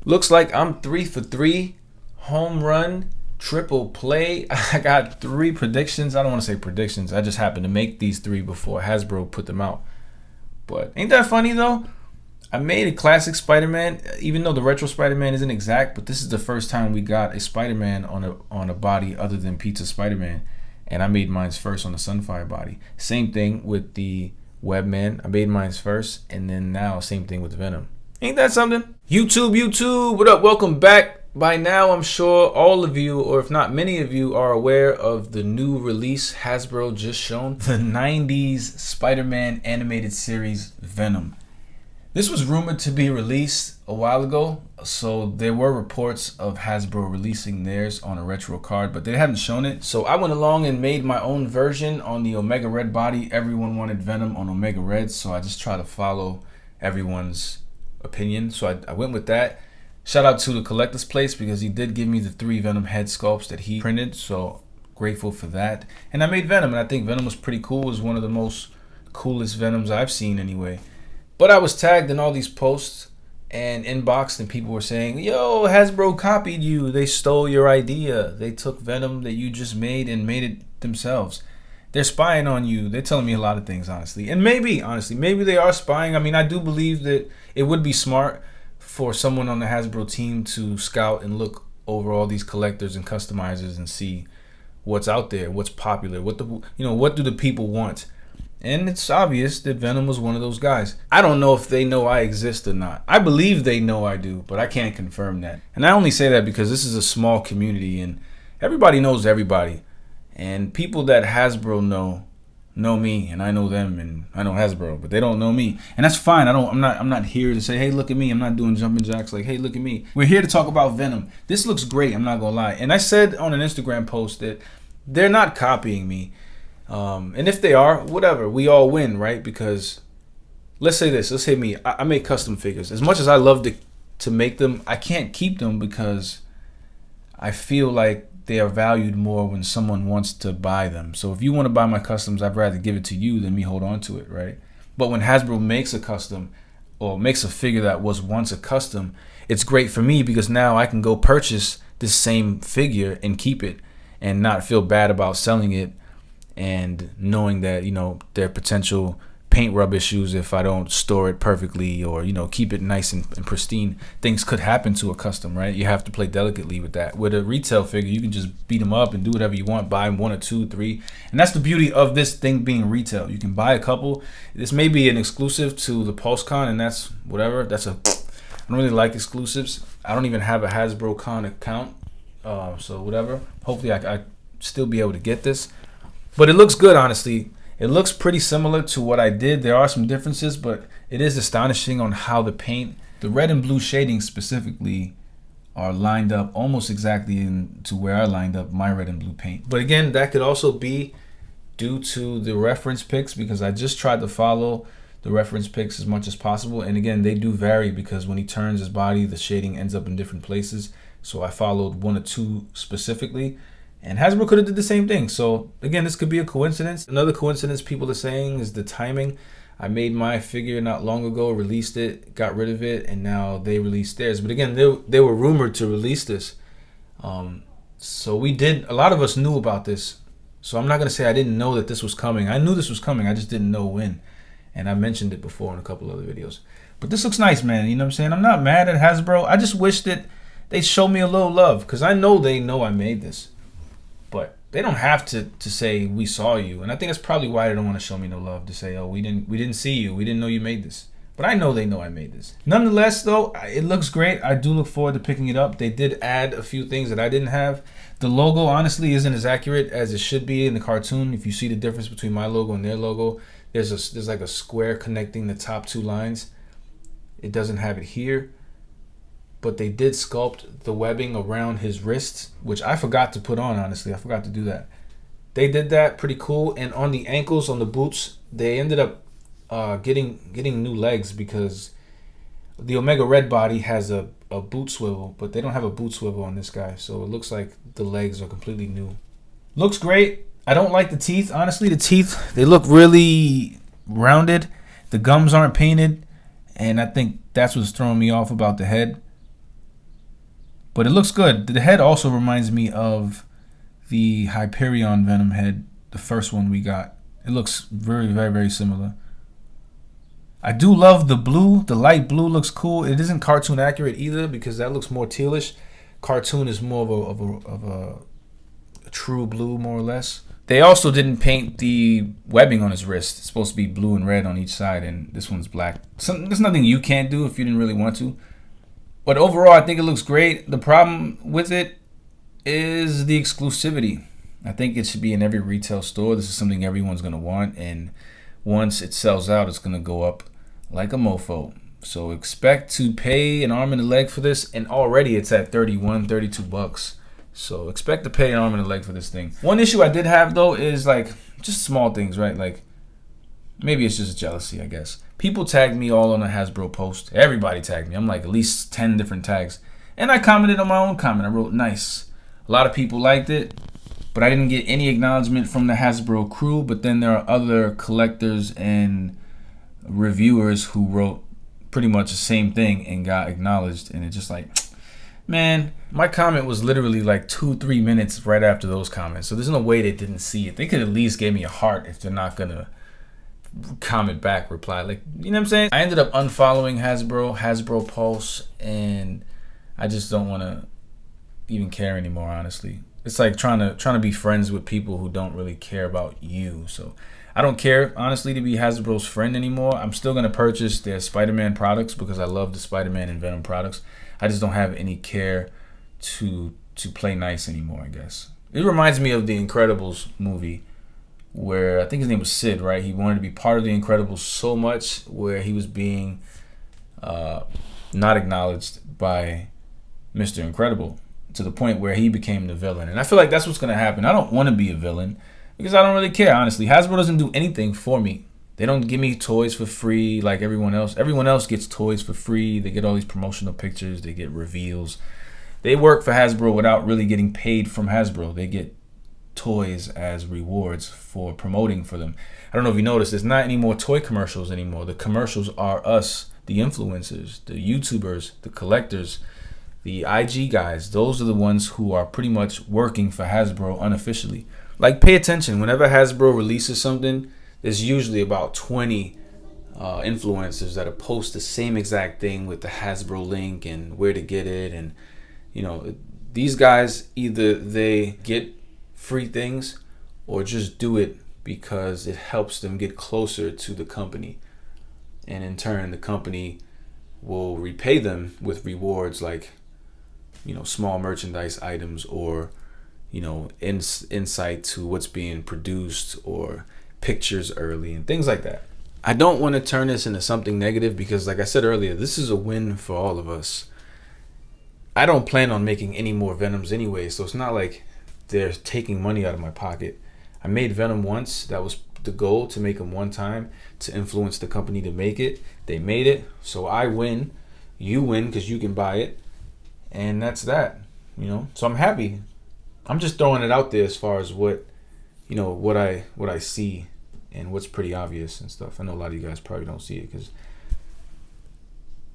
Looks like I'm 3 for 3. Home run, triple play. I got 3 predictions. I don't want to say predictions. I just happened to make these 3 before Hasbro put them out. But ain't that funny though? I made a classic Spider-Man, even though the retro Spider-Man isn't exact, but this is the first time we got a Spider-Man on a body other than Pizza Spider-Man. And I made mine first on the Sunfire body. Same thing with the Webman. I made mine first, and then now same thing with Venom. Ain't that something? YouTube, what up? Welcome back. By now, I'm sure all of you, or if not many of you, are aware of the new release Hasbro just shown. The 90s Spider-Man animated series Venom. This was rumored to be released a while ago, so there were reports of Hasbro releasing theirs on a retro card, but they hadn't shown it. So I went along and made my own version on the Omega Red body. Everyone wanted Venom on Omega Red, so I just try to follow everyone's opinion. So I went with that. Shout out to the Collector's Place because he did give me the 3 Venom head sculpts that he printed, so grateful for that. And I made Venom, and I think Venom was pretty cool. It was one of the most coolest Venoms I've seen anyway. But I was tagged in all these posts and inboxed, and people were saying, yo, Hasbro copied you. They stole your idea. They took Venom that you just made and made it themselves. They're spying on you. They're telling me a lot of things, honestly. And maybe they are spying. I mean, I do believe that it would be smart for someone on the Hasbro team to scout and look over all these collectors and customizers and see what's out there, what's popular, what do the people want. And it's obvious that Venom was one of those guys. I don't know if they know I exist or not. I believe they know I do, but I can't confirm that. And I only say that because this is a small community and everybody knows everybody. And people that Hasbro know me, and I know them, and I know Hasbro, but they don't know me. And that's fine. I'm not here to say, hey, look at me. I'm not doing jumping jacks like, hey, look at me. We're here to talk about Venom. This looks great, I'm not gonna lie. And I said on an Instagram post that they're not copying me. And if they are, whatever, we all win, right? Because let's say me, I make custom figures. As much as I love to make them, I can't keep them because I feel like they are valued more when someone wants to buy them. So if you want to buy my customs, I'd rather give it to you than me hold on to it, right? But when Hasbro makes a custom or makes a figure that was once a custom, it's great for me because now I can go purchase this same figure and keep it and not feel bad about selling it and knowing that, there are potential paint rub issues if I don't store it perfectly or, keep it nice and pristine. Things could happen to a custom, right? You have to play delicately with that. With a retail figure, you can just beat them up and do whatever you want, buy 1 or 2, 3. And that's the beauty of this thing being retail. You can buy a couple. This may be an exclusive to the PulseCon, and that's whatever. I don't really like exclusives. I don't even have a Hasbro Con account, so whatever. Hopefully I still be able to get this. But it looks good, honestly. It looks pretty similar to what I did. There are some differences, but it is astonishing on how the paint, the red and blue shadings specifically, are lined up almost exactly to where I lined up my red and blue paint. But again, that could also be due to the reference picks because I just tried to follow the reference picks as much as possible. And again, they do vary because when he turns his body, the shading ends up in different places. So I followed 1 or 2 specifically. And Hasbro could have did the same thing. So again, this could be a coincidence. Another coincidence people are saying is the timing. I made my figure not long ago, released it, got rid of it, and now they released theirs. But again, they were rumored to release this. So a lot of us knew about this. So I'm not going to say I didn't know that this was coming. I knew this was coming. I just didn't know when. And I mentioned it before in a couple other videos. But this looks nice, man. You know what I'm saying? I'm not mad at Hasbro. I just wish that they show me a little love because I know they know I made this. But they don't have to say we saw you, and I think that's probably why they don't want to show me no love to say, oh, we didn't see you, we didn't know you made this. But I know they know I made this. Nonetheless, though, it looks great. I do look forward to picking it up. They did add a few things that I didn't have. The logo honestly isn't as accurate as it should be in the cartoon. If you see the difference between my logo and their logo, there's like a square connecting the top 2 lines. It doesn't have it here. But they did sculpt the webbing around his wrists, which I forgot to put on, honestly. I forgot to do that. They did that, pretty cool. And on the ankles, on the boots, they ended up getting new legs because the Omega Red body has a boot swivel, but they don't have a boot swivel on this guy. So it looks like the legs are completely new. Looks great. I don't like the teeth. Honestly, the teeth, they look really rounded. The gums aren't painted. And I think that's what's throwing me off about the head. But it looks good. The head also reminds me of the Hyperion Venom head, the first one we got. It looks very, very, very similar. I do love the blue. The light blue looks cool. It isn't cartoon accurate either because that looks more tealish. Cartoon is more of a true blue, more or less. They also didn't paint the webbing on his wrist. It's supposed to be blue and red on each side, and this one's black. There's nothing you can't do if you didn't really want to. But overall, I think it looks great. The problem with it is the exclusivity. I think it should be in every retail store. This is something everyone's going to want, and once it sells out, it's going to go up like a mofo. So expect to pay an arm and a leg for this, and already it's at $32. So expect to pay an arm and a leg for this thing. One issue I did have though is like just small things, right? Like maybe it's just jealousy, I guess. People tagged me all on a Hasbro post. Everybody tagged me. I'm like at least 10 different tags. And I commented on my own comment. I wrote nice. A lot of people liked it, but I didn't get any acknowledgement from the Hasbro crew. But then there are other collectors and reviewers who wrote pretty much the same thing and got acknowledged. And it's just like, man, my comment was literally like 2-3 minutes right after those comments. So there's no way they didn't see it. They could at least give me a heart if they're not going to comment back, reply. Like, you know what I'm saying? I ended up unfollowing Hasbro Pulse, and I just don't want to even care anymore, honestly. It's like trying to be friends with people who don't really care about you. So I don't care, honestly, to be Hasbro's friend anymore. I'm still going to purchase their Spider-Man products because I love the Spider-Man and Venom products. I just don't have any care to play nice anymore, I guess. It reminds me of the Incredibles movie where I think his name was Sid, right? He wanted to be part of the Incredibles so much where he was being not acknowledged by Mr. Incredible to the point where he became the villain. And I feel like that's what's going to happen. I don't want to be a villain because I don't really care, honestly. Hasbro doesn't do anything for me. They don't give me toys for free like everyone else. Everyone else gets toys for free. They get all these promotional pictures. They get reveals. They work for Hasbro without really getting paid from Hasbro. They get toys as rewards for promoting for them. I don't know if you noticed, there's not any more toy commercials anymore. The commercials are us, the influencers, the YouTubers, the collectors, the IG guys. Those are the ones who are pretty much working for Hasbro unofficially. Like, pay attention. Whenever Hasbro releases something, there's usually about 20 influencers that post the same exact thing with the Hasbro link and where to get it. And, you know, these guys, either they get free things or just do it because it helps them get closer to the company. And in turn, the company will repay them with rewards like, you know, small merchandise items or, you know, insight to what's being produced or pictures early and things like that. I don't want to turn this into something negative because, like I said earlier, this is a win for all of us. I don't plan on making any more Venoms anyway, so it's not like they're taking money out of my pocket. I made Venom once. That was the goal, to make them one time, to influence the company to make it. They made it, so I win. You win because you can buy it, and that's that. You know, so I'm happy. I'm just throwing it out there as far as what, you know, what I see and what's pretty obvious and stuff. I know a lot of you guys probably don't see it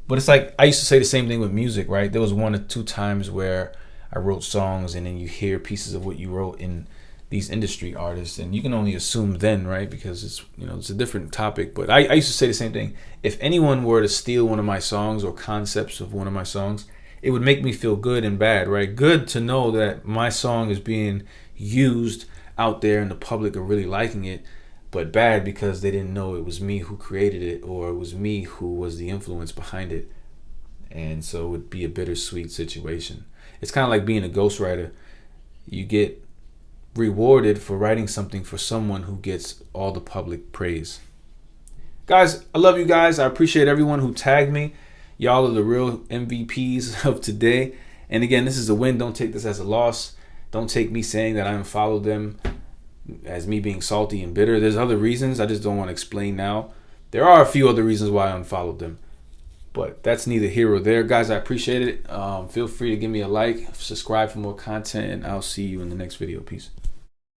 but it's like I used to say the same thing with music, right? There was 1 or 2 times where I wrote songs and then you hear pieces of what you wrote in these industry artists, and you can only assume then, right? Because it's, you know, it's a different topic. But I used to say the same thing. If anyone were to steal one of my songs or concepts of one of my songs, it would make me feel good and bad, right? Good to know that my song is being used out there and the public are really liking it, but bad because they didn't know it was me who created it or it was me who was the influence behind it. And so it would be a bittersweet situation. It's kind of like being a ghostwriter. You get rewarded for writing something for someone who gets all the public praise. Guys, I love you guys. I appreciate everyone who tagged me. Y'all are the real MVPs of today. And again, this is a win. Don't take this as a loss. Don't take me saying that I unfollowed them as me being salty and bitter. There's other reasons I just don't want to explain now. There are a few other reasons why I unfollowed them, but that's neither here or there. Guys, I appreciate it. Feel free to give me a like, subscribe for more content, and I'll see you in the next video. Peace.